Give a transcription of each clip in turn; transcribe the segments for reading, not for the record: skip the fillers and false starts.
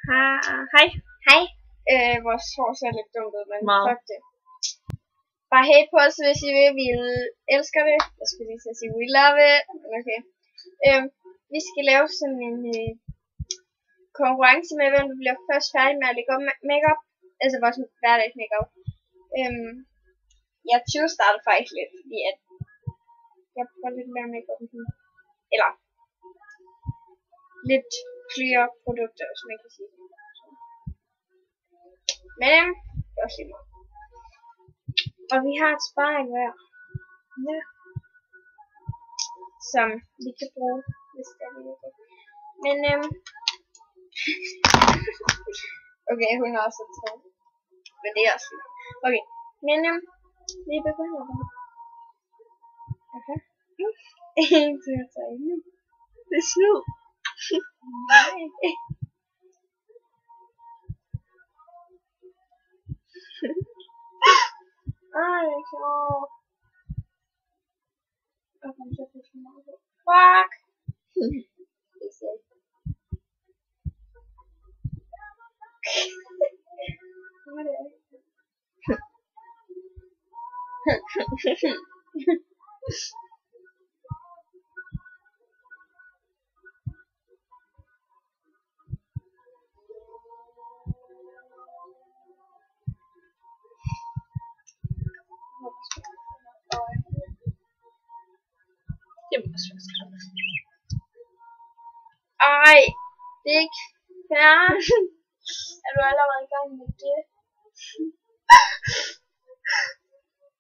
Hej. Hej. Vores hår ser lidt dumt ud, men Meget. fuck det. Bare hate på os, hvis I vil. Vi elsker det. Jeg skulle lige til at sige, we love it. Men okay. Vi skal lave sådan en konkurrence med, hvem der bliver først færdig med at lægge op makeup. Altså vores hverdags makeup. Jeg starter faktisk lidt, fordi at jeg prøver lidt mere makeup. Eller lidt flere produkter, hvis man kan sige det. Men det er også lige meget. Og vi har et spejl hver. Ja. Som vi kan bruge, hvis det er det. Men okay, hun har også et træ. Men det er også lige. Okay, men vi begynder bare. Okay. 1, 2, 3. Det er snyd. Nej. Ej, det er sjovt. Og kom så på så meget. Fuck! Det ser ikke. Hvad er det? Det må også være skræmt. Ej, det er ikke færdigt. Er du allerede i gang med det?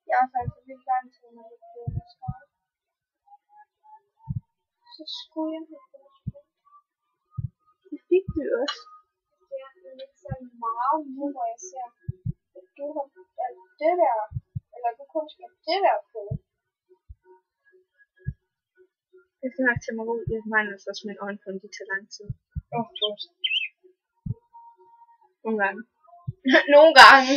Jeg er faktisk lidt gang til, når det bliver skrevet. Så skulle jeg have fået det. Det fik du også. Det er lidt sådan meget nu, hvor jeg ser, at du har valgt det der, eller du kun skal det der på. Jeg skal nok tage mig ud. Jeg mangler så også min øjenbryn, de tager lang tid. Godt. Nogle gange. Nogle gange.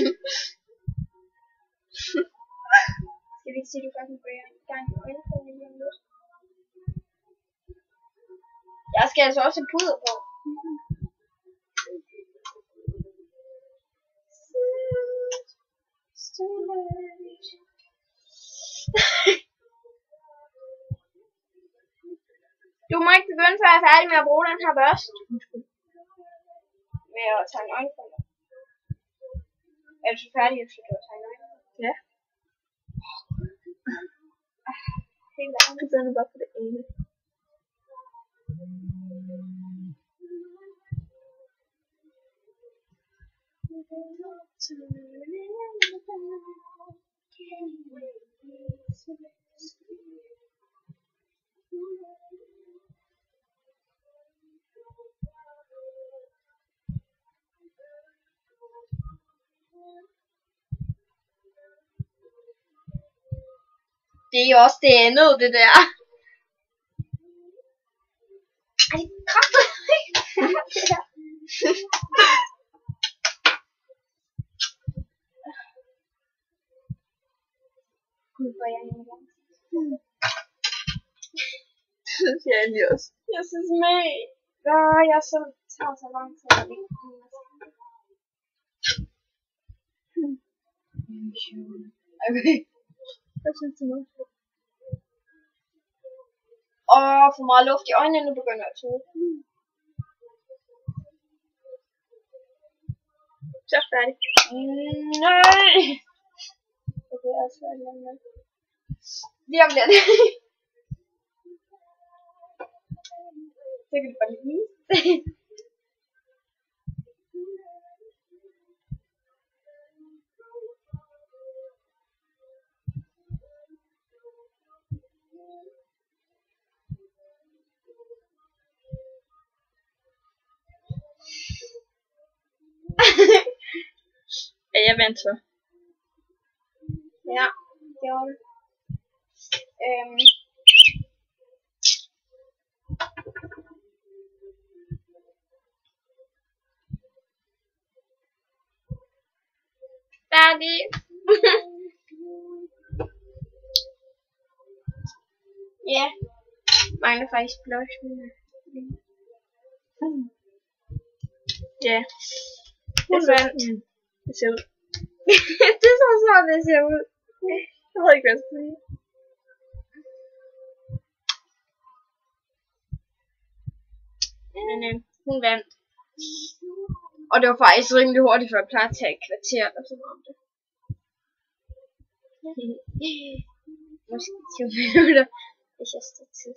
Skal vi ikke sige, at du faktisk går i gang med øjenbryn lige om lidt? Jeg skal altså også have puder på. Du må ikke begynde, før jeg er færdig med at bruge den her børst. Med at tage en øjenbryn. Er du så færdig, efter du har taget en øjenbryn? Ja. Helt ærligt. Så er det bare på det ene. Det er jo også det andet, det der. Ej, det kræfter ikke. Gud, hvor er jeg en gang. Det synes jeg egentlig også. Jeg synes med. Jeg så tager så lang tid at lægge den. Okay. Jeg synes det er meget fedt. Og for meget luft i øjnene, nu begynder jeg at tøve. Så er færdig. Nej. Okay, jeg er færdig med. Lige om lidt. Så kan du bare lige. Er jeg vant så? Ja, det var det. Færdig. Ja, mangler faktisk blush. Ja. Hun vandt. Det ser ud. Det er så sådan, det ser ud. Jeg ved ikke, hvad jeg skal sige. Men hun vandt. Og det var faktisk rimelig hurtigt, for jeg plejer at tage et kvarter eller sådan om det. Måske 20 minutter, hvis jeg står tid.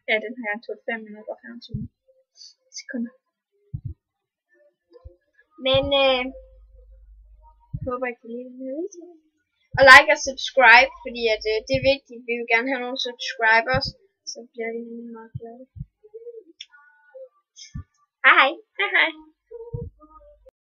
Ja, den har jeg tog 5 minutter og 25 sekunder. Men jeg håber, I kan lide den her video. Og like og subscribe, fordi at, det er vigtigt. Vi vil gerne have nogle subscribers, så bliver vi meget glade. Hej hej. Hej hej.